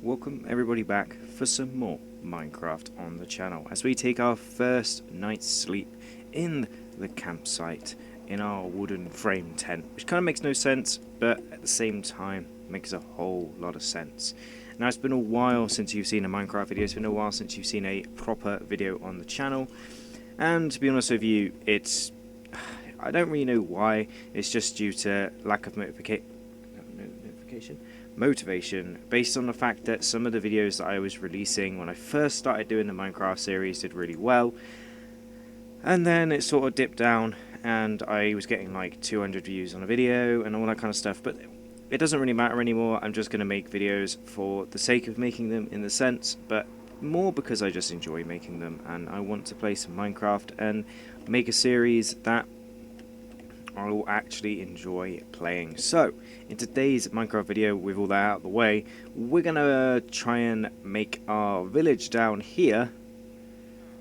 welcome everybody back for some more Minecraft on the channel as we take our first night's sleep in the campsite in our wooden frame tent, which kind of makes no sense, but at the same time makes a whole lot of sense. Now, it's been a while since you've seen a Minecraft video, it's been a while since you've seen a proper video on the channel, and to be honest with you, I don't really know why. It's just due to lack of motivation, based on the fact that some of the videos that I was releasing when I first started doing the Minecraft series did really well, and then it sort of dipped down, and I was getting like 200 views on a video and all that kind of stuff, but it doesn't really matter anymore. I'm just going to make videos for the sake of making them, in the sense, but more because I just enjoy making them, and I want to play some Minecraft and make a series that I will actually enjoy playing. So, in today's Minecraft video, with all that out of the way, we're going to try and make our village down here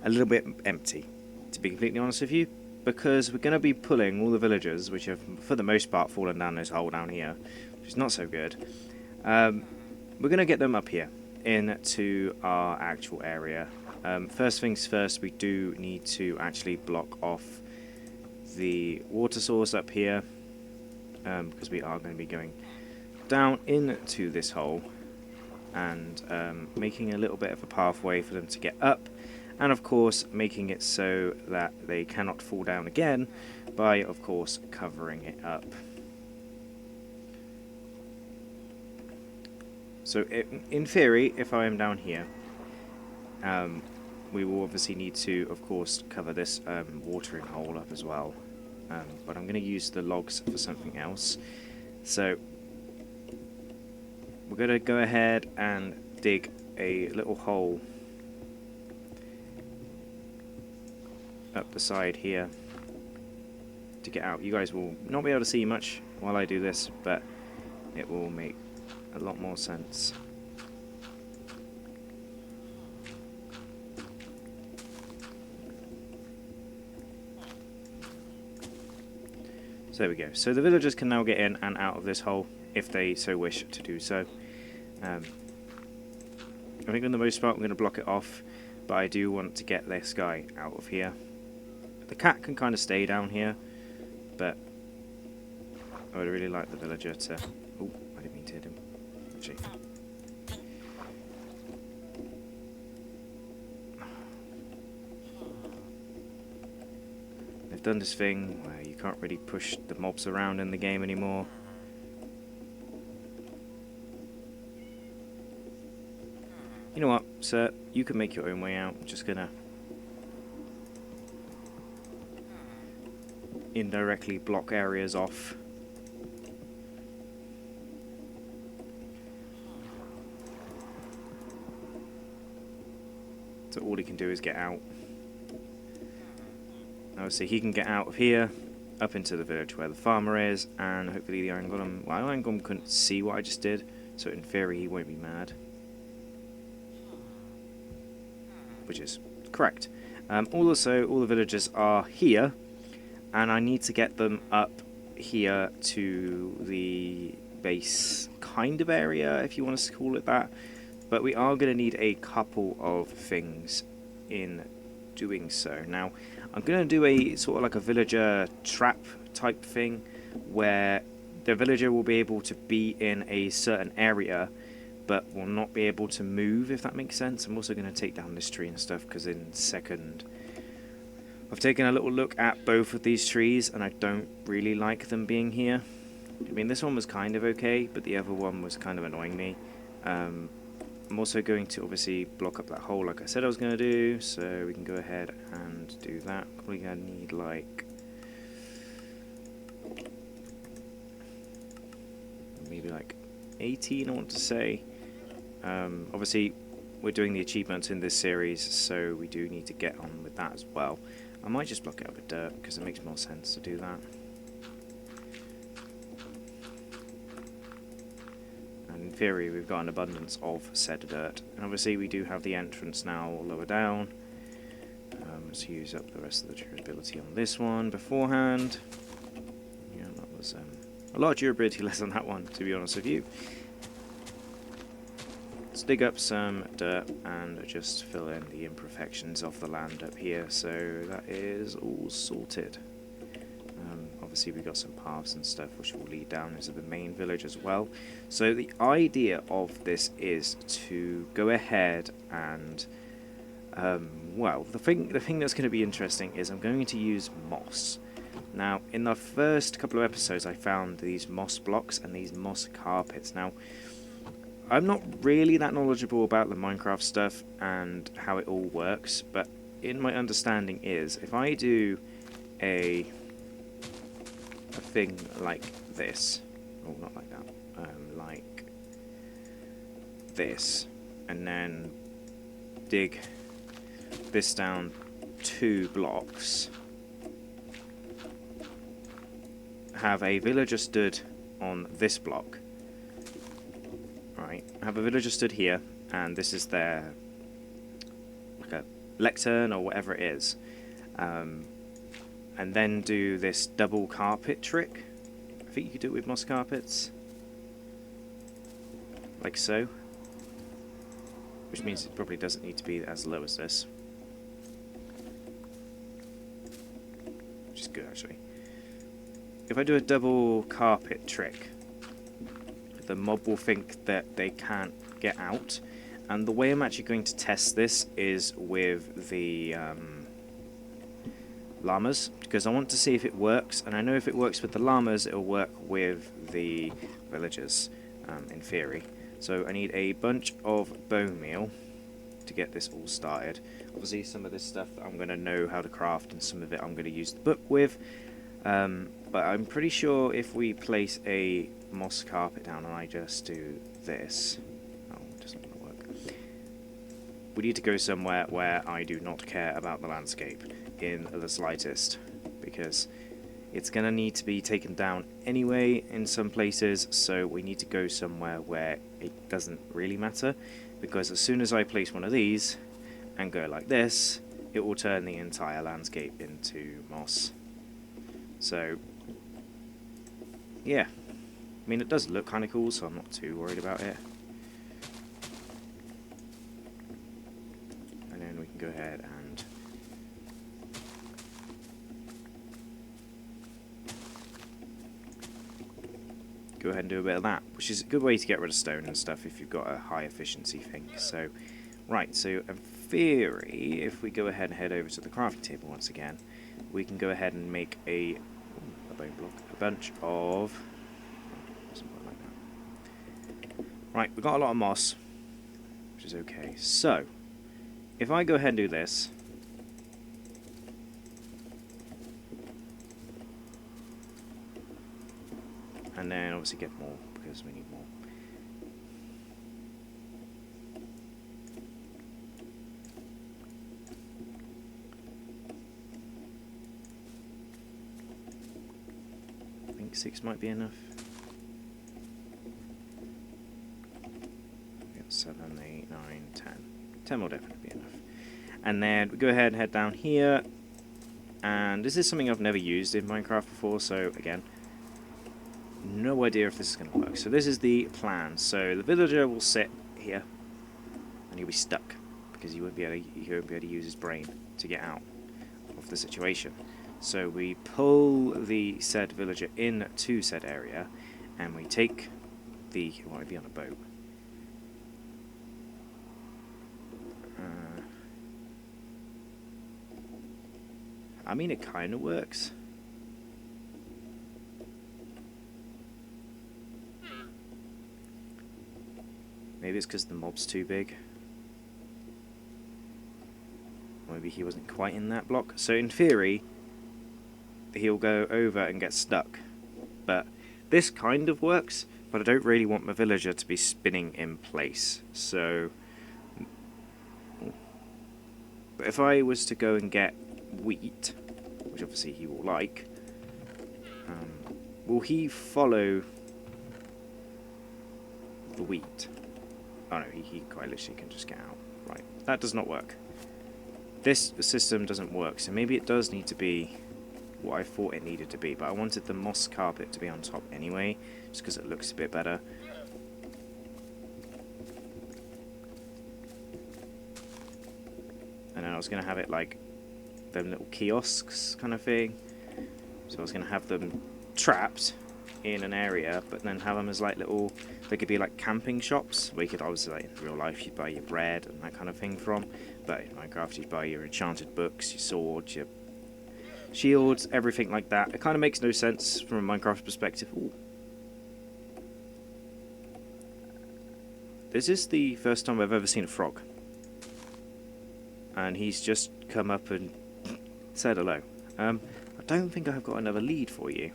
a little bit empty, to be completely honest with you, because we're going to be pulling all the villagers, which have for the most part fallen down this hole down here, which is not so good. We're going to get them up here into our actual area. First things first, we do need to actually block off the water source up here, because we are going to be going down into this hole and making a little bit of a pathway for them to get up, and of course making it so that they cannot fall down again by of course covering it up. So in theory, if I am down here, we will obviously need to of course cover this watering hole up as well. But I'm going to use the logs for something else. So we're going to go ahead and dig a little hole up the side here to get out. You guys will not be able to see much while I do this, but it will make a lot more sense. So there we go. So the villagers can now get in and out of this hole if they so wish to do so. I think for the most part I'm going to block it off, but I do want to get this guy out of here. The cat can kind of stay down here, but I would really like the villager to... Oh, I didn't mean to hit him. Actually. They've done this thing where you can't really push the mobs around in the game anymore. You know what, sir? You can make your own way out. I'm just gonna indirectly block areas off. So all he can do is get out. Obviously he can get out of here, up into the village where the farmer is, and hopefully the iron golem... Well, iron golem couldn't see what I just did, so in theory he won't be mad. Which is correct. Also, all the villagers are here, and I need to get them up here to the base kind of area, if you want to call it that. But we are going to need a couple of things in doing so. Now, I'm going to do a sort of like a villager trap type thing where the villager will be able to be in a certain area but will not be able to move, if that makes sense. I'm also going to take down this tree and stuff because in second I've taken a little look at both of these trees and I don't really like them being here. I mean, this one was kind of okay, but the other one was kind of annoying me. I'm also going to obviously block up that hole like I said I was going to do, so we can go ahead and do that. Probably going to need like maybe like 18, I want to say. Obviously we're doing the achievements in this series, so we do need to get on with that as well. I might just block it up with dirt because it makes more sense to do that. In theory, we've got an abundance of said dirt, and obviously we do have the entrance now lower down. Let's use up the rest of the durability on this one beforehand. Yeah, that was a lot of durability less on that one, to be honest with you. let's dig up some dirt and just fill in the imperfections of the land up here. So that is all sorted. Obviously we've got some paths and stuff which will lead down into the main village as well. So the idea of this is to go ahead and well, the thing that's going to be interesting is I'm going to use moss. Now, in the first couple of episodes, I found these moss blocks and these moss carpets. Now, I'm not really that knowledgeable about the Minecraft stuff and how it all works, but in my understanding is, if I do a thing like this, oh, not like that, like this, and then dig this down 2 blocks, have a villager stood on this block, right, have a villager stood here, and this is their, like a lectern or whatever it is, and then do this double carpet trick. I think you could do it with moss carpets, like so, which means it probably doesn't need to be as low as this, which is good actually. If I do a double carpet trick, the mob will think that they can't get out, and the way I'm actually going to test this is with the llamas, because I want to see if it works, and I know if it works with the llamas it'll work with the villagers, in theory. So I need a bunch of bone meal to get this all started. Obviously some of this stuff I'm going to know how to craft, and some of it I'm going to use the book with, but I'm pretty sure if we place a moss carpet down and I just do this, oh, it doesn't want to work. We need to go somewhere where I do not care about the landscape in the slightest, because it's going to need to be taken down anyway in some places, so we need to go somewhere where it doesn't really matter, because as soon as I place one of these and go like this, it will turn the entire landscape into moss. So yeah, I mean it does look kind of cool, so I'm not too worried about it. And then we can go ahead and go ahead and do a bit of that, which is a good way to get rid of stone and stuff if you've got a high efficiency thing. So, right, so in theory, if we go ahead and head over to the crafting table once again, we can go ahead and make a bone block, a bunch of, something like that. Right, we've got a lot of moss, which is okay. So, if I go ahead and do this, and then obviously get more, because we need more. I think 6 might be enough. 7, 8, 9, 10. 10 will definitely be enough. And then we go ahead and head down here. And this is something I've never used in Minecraft before, so again, no idea if this is going to work. So this is the plan. So the villager will sit here, and he'll be stuck because he won't be able to use his brain to get out of the situation. So we pull the said villager into said area, and we take the, he might be on a boat. I mean, it kind of works. Maybe it's because the mob's too big. Maybe he wasn't quite in that block. So in theory, he'll go over and get stuck. But this kind of works, but I don't really want my villager to be spinning in place. So, but if I was to go and get wheat, which obviously he will like, will he follow the wheat? Oh no, he quite literally can just get out. Right, that does not work. This system doesn't work, so maybe it does need to be what I thought it needed to be, but I wanted the moss carpet to be on top anyway, just because it looks a bit better. And then I was going to have it like them little kiosks kind of thing. So I was going to have them trapped in an area, but then have them as like little, they could be like camping shops where you could obviously, like in real life, you'd buy your bread and that kind of thing from, but in Minecraft you'd buy your enchanted books, your swords, your shields, everything like that. It kind of makes no sense from a Minecraft perspective. Ooh. This is the first time I've ever seen a frog, and he's just come up and said hello. I don't think I've got another lead for you.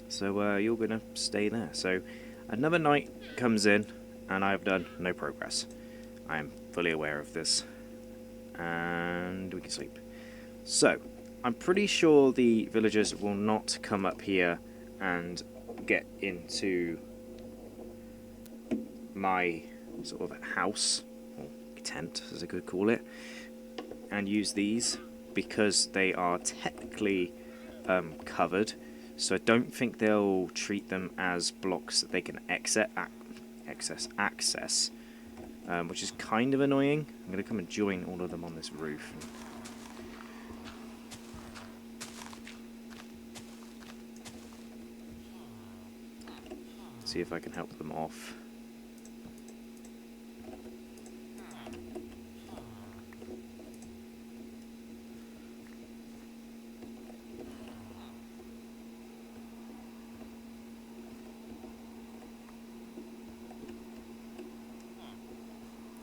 So you're going to stay there. So another night comes in and I've done no progress. I am fully aware of this. And we can sleep. So I'm pretty sure the villagers will not come up here and get into my sort of house, or tent as I could call it, and use these because they are technically covered. So I don't think they'll treat them as blocks that they can access, which is kind of annoying. I'm going to come and join all of them on this roof. See if I can help them off.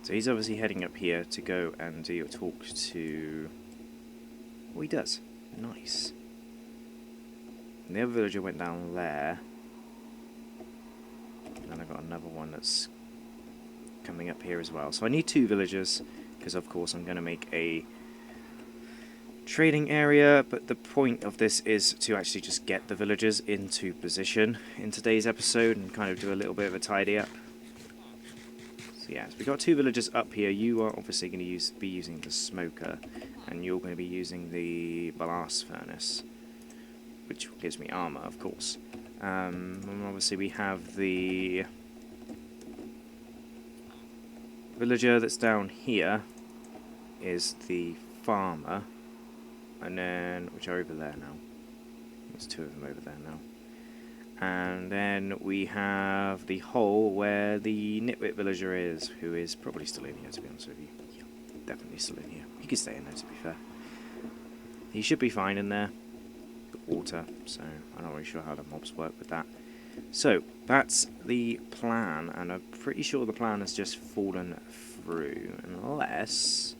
So he's obviously heading up here to go and do a talk to... Oh, he does. Nice. And the other villager went down there. And I've got another one that's coming up here as well. So I need 2 villagers, because of course I'm going to make a trading area, but the point of this is to actually just get the villagers into position in today's episode and kind of do a little bit of a tidy up. So yeah, so we've got 2 villagers up here. You are obviously going to be using the smoker, and you're going to be using the blast furnace, which gives me armor, of course. And obviously we have the villager that's down here is the farmer, and then, which are over there now. There's 2 of them over there now. And then we have the hole where the nitwit villager is, who is probably still in here, to be honest with you. Yeah, definitely still in here. He could stay in there, to be fair. He should be fine in there. Got water, so I'm not really sure how the mobs work with that. So, that's the plan, and I'm pretty sure the plan has just fallen through, unless...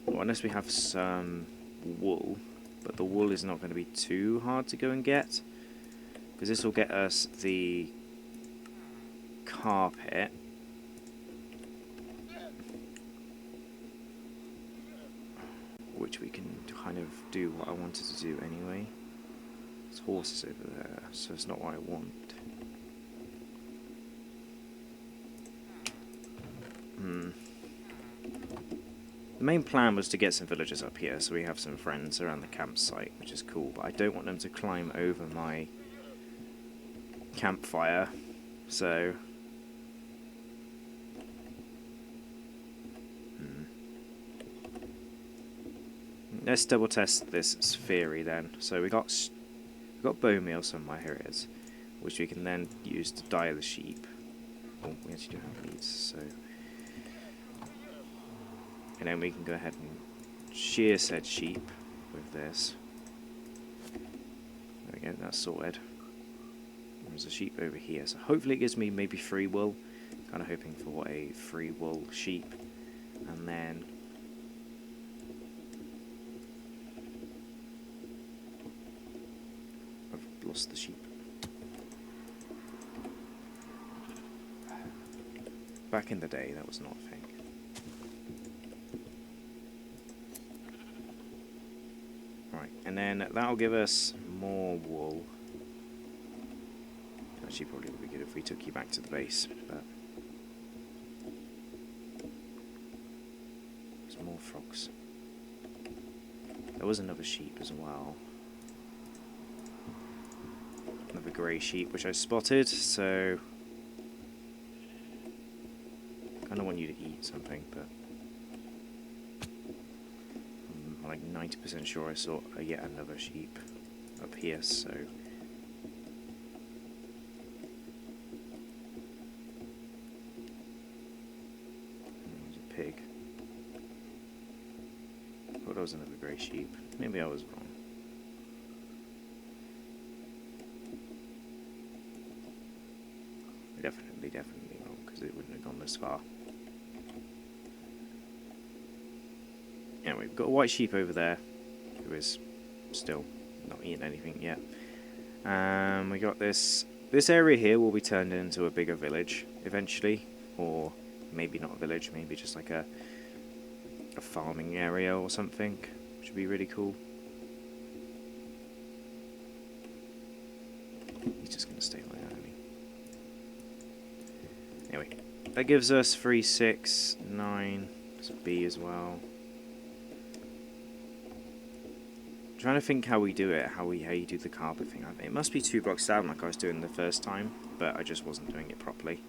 Well, unless we have some wool. But the wool is not going to be too hard to go and get, because this will get us the carpet. Which we can kind of do what I wanted to do anyway. There's horses over there, so it's not what I want. The main plan was to get some villagers up here, so we have some friends around the campsite, which is cool, but I don't want them to climb over my campfire, so... Let's double test this theory then. So we got bone meal somewhere, here it is, which we can then use to dye the sheep. Oh, we actually do have meats, so... And then we can go ahead and shear said sheep with this. There we go, that's sorted. There's a sheep over here, so hopefully it gives me maybe free wool. Kind of hoping for a free wool sheep. And then... I've lost the sheep. Back in the day, that was not a thing. And then that'll give us more wool. Actually, probably would be good if we took you back to the base, but there's more frogs. There was another sheep as well. Another grey sheep, which I spotted, so kind of want you to eat something, but I'm like 90% sure I saw yet another sheep up here, so... There's a pig. I thought that was another grey sheep. Maybe I was wrong. Definitely wrong, because it wouldn't have gone this far. Yeah, we've got a white sheep over there, who is still not eating anything yet. We got this area here will be turned into a bigger village eventually, or maybe not a village, maybe just like a farming area or something, which would be really cool. He's just going to stay like that, isn't he? Anyway, that gives us 3, 6, 9. There's a B as well. I'm trying to think how we do it, how you do the carpet thing. It must be 2 blocks down like I was doing the first time, but I just wasn't doing it properly.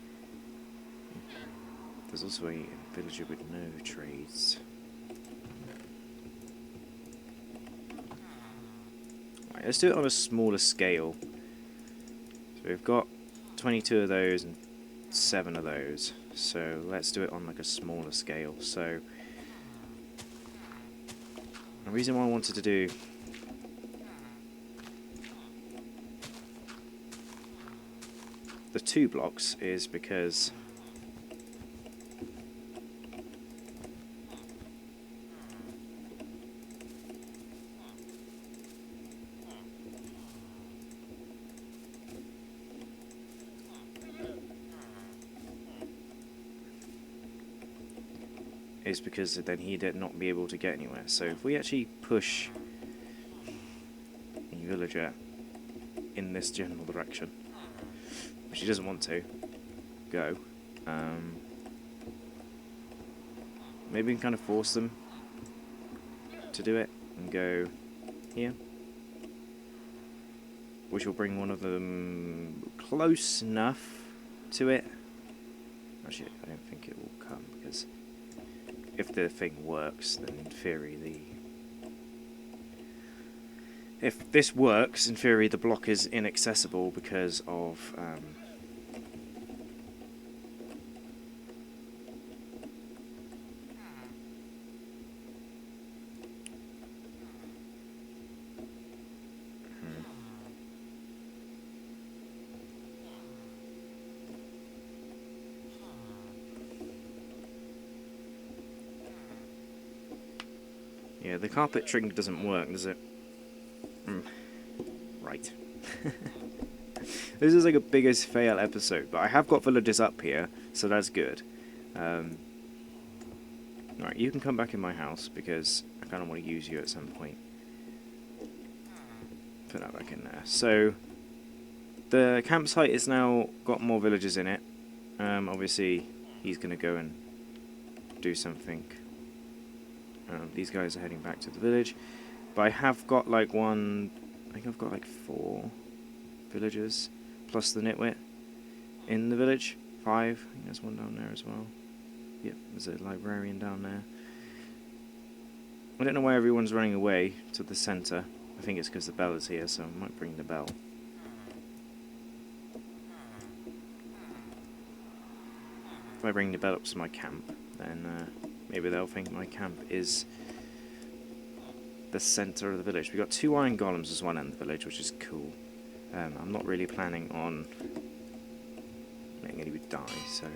There's also a villager with no trades. Right, let's do it on a smaller scale. So we've got 22 of those and 7 of those. So let's do it on like a smaller scale. So the reason why I wanted to do the 2 blocks is because then he'd not be able to get anywhere. So if we actually push the villager in this general direction, which he doesn't want to go, maybe we can kind of force them to do it and go here, which will bring one of them close enough to it. Actually, I don't think it will come, because if the thing works, then in theory if this works, in theory the block is inaccessible because of yeah, the carpet trick doesn't work, does it? Right. This is like a biggest fail episode, but I have got villagers up here, so that's good. Right, you can come back in my house, because I kind of want to use you at some point. Put that back in there. So, the campsite has now got more villagers in it. Obviously, he's going to go and do something. These guys are heading back to the village. But I have got like I think I've got like 4 villagers, plus the nitwit in the village. 5, I think there's one down there as well. Yep, there's a librarian down there. I don't know why everyone's running away to the centre. I think it's because the bell is here, so I might bring the bell. If I bring the bell up to my camp, then maybe they'll think my camp is the centre of the village. We've got 2 iron golems as one end of the village, which is cool. I'm not really planning on letting anybody die, so...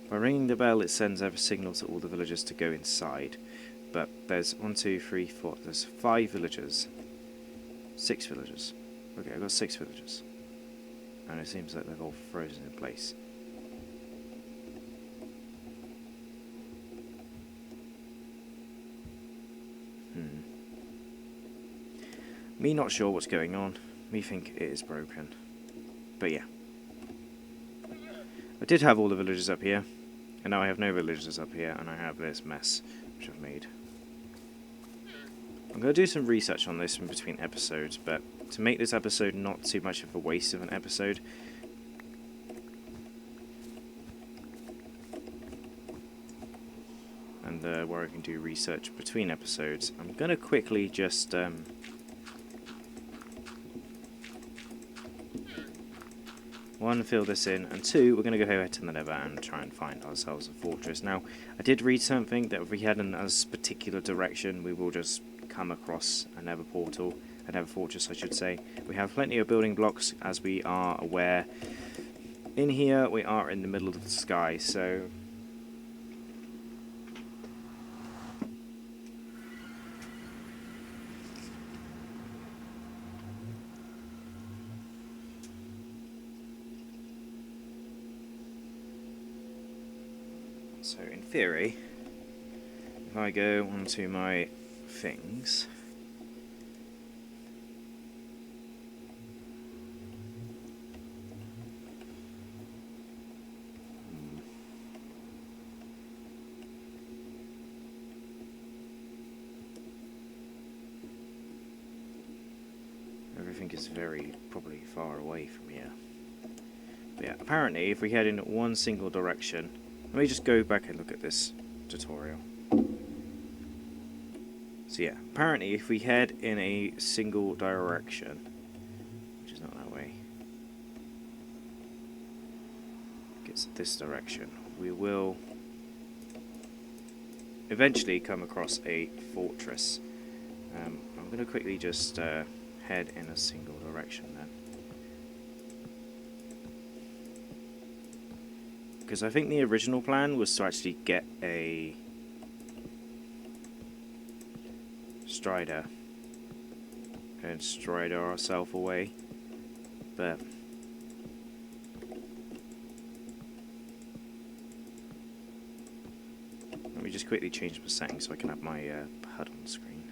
By ringing the bell, it sends out a signal to all the villagers to go inside. But there's 1, 2, 3, 4, there's 5 villagers. 6 villagers. Okay, I've got 6 villagers. And it seems like they've all frozen in place. Me not sure what's going on. Me think it is broken. But yeah. I did have all the villagers up here. And now I have no villagers up here. And I have this mess which I've made. I'm going to do some research on this in between episodes, but to make this episode not too much of a waste of an episode, and where I can do research between episodes, I'm going to quickly just one, fill this in, and two, we're going to go ahead to the Nether and try and find ourselves a fortress. Now, I did read something that if we head in a particular direction, we will just come across a Nether portal, a Nether fortress, I should say. We have plenty of building blocks, as we are aware. In here, we are in the middle of the sky, so in theory, if I go onto my things, everything is probably far away from here. But yeah, apparently if we head in one single direction, let me just go back and look at this tutorial. So yeah, apparently if we head in a single direction, which is not that way, gets this direction, we will eventually come across a fortress. I'm going to quickly just head in a single direction then. Because I think the original plan was to actually get a strider and strider ourselves away, but let me just quickly change my settings so I can have my HUD on the screen.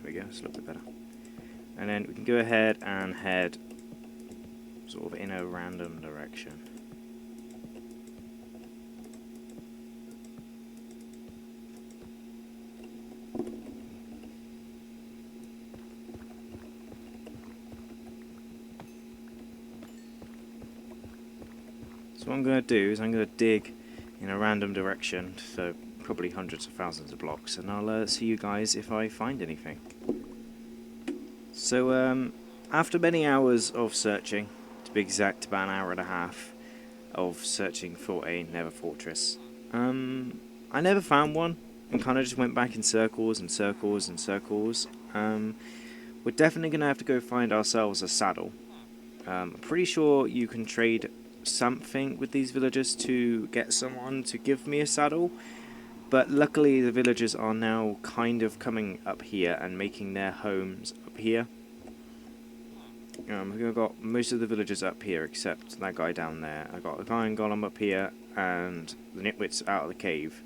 There we go, it's a little bit better. And then we can go ahead and head sort of in a random direction. So what I'm going to do is I'm going to dig in a random direction for probably hundreds of thousands of blocks, and I'll see you guys if I find anything. So after many hours of searching, to be exact about an hour and a half of searching for a Nether fortress, I never found one and kind of just went back in circles and circles and circles. We're definitely going to have to go find ourselves a saddle. I'm pretty sure you can trade something with these villagers to get someone to give me a saddle, but luckily the villagers are now kind of coming up here and making their homes up here. I've got most of the villagers up here except that guy down there. I got a iron golem up here and the nitwits out of the cave,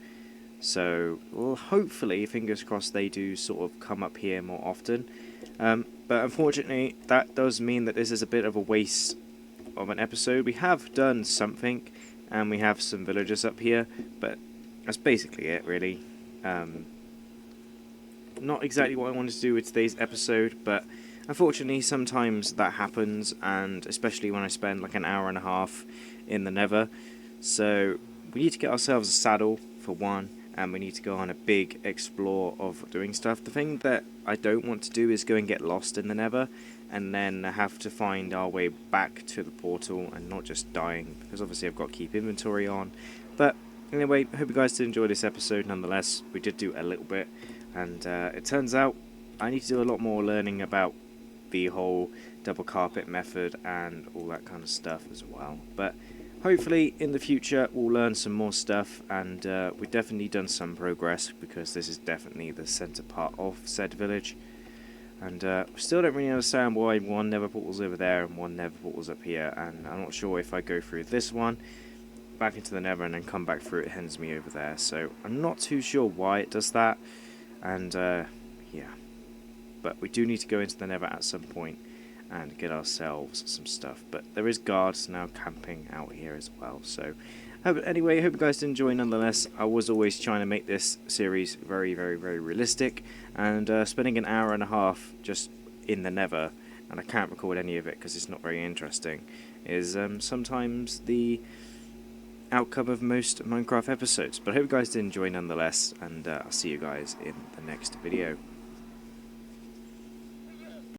so well, hopefully, fingers crossed, they do sort of come up here more often. But unfortunately that does mean that this is a bit of a waste of an episode. We have done something and we have some villagers up here, but that's basically it really. Not exactly what I wanted to do with today's episode, but unfortunately sometimes that happens, and especially when I spend like an hour and a half in the Nether. So we need to get ourselves a saddle for one, and we need to go on a big explore of doing stuff. The thing that I don't want to do is go and get lost in the Nether and then have to find our way back to the portal and not just dying, because obviously I've got to keep inventory on. But anyway, I hope you guys did enjoy this episode nonetheless. We did do a little bit, and it turns out I need to do a lot more learning about the whole double carpet method and all that kind of stuff as well. But hopefully in the future we'll learn some more stuff, and we've definitely done some progress, because this is definitely the centre part of said village. And still don't really understand why one Nether portal's over there and one Nether portal's up here, and I'm not sure if I go through this one back into the Nether and then come back through, it hands me over there. So I'm not too sure why it does that, and yeah. But we do need to go into the Nether at some point and get ourselves some stuff. But there is guards now camping out here as well, so Anyway, I hope you guys did enjoy nonetheless. I was always trying to make this series very, very, very realistic, and spending an hour and a half just in the Nether, and I can't record any of it because it's not very interesting, is sometimes the outcome of most Minecraft episodes. But I hope you guys did enjoy nonetheless, and I'll see you guys in the next video.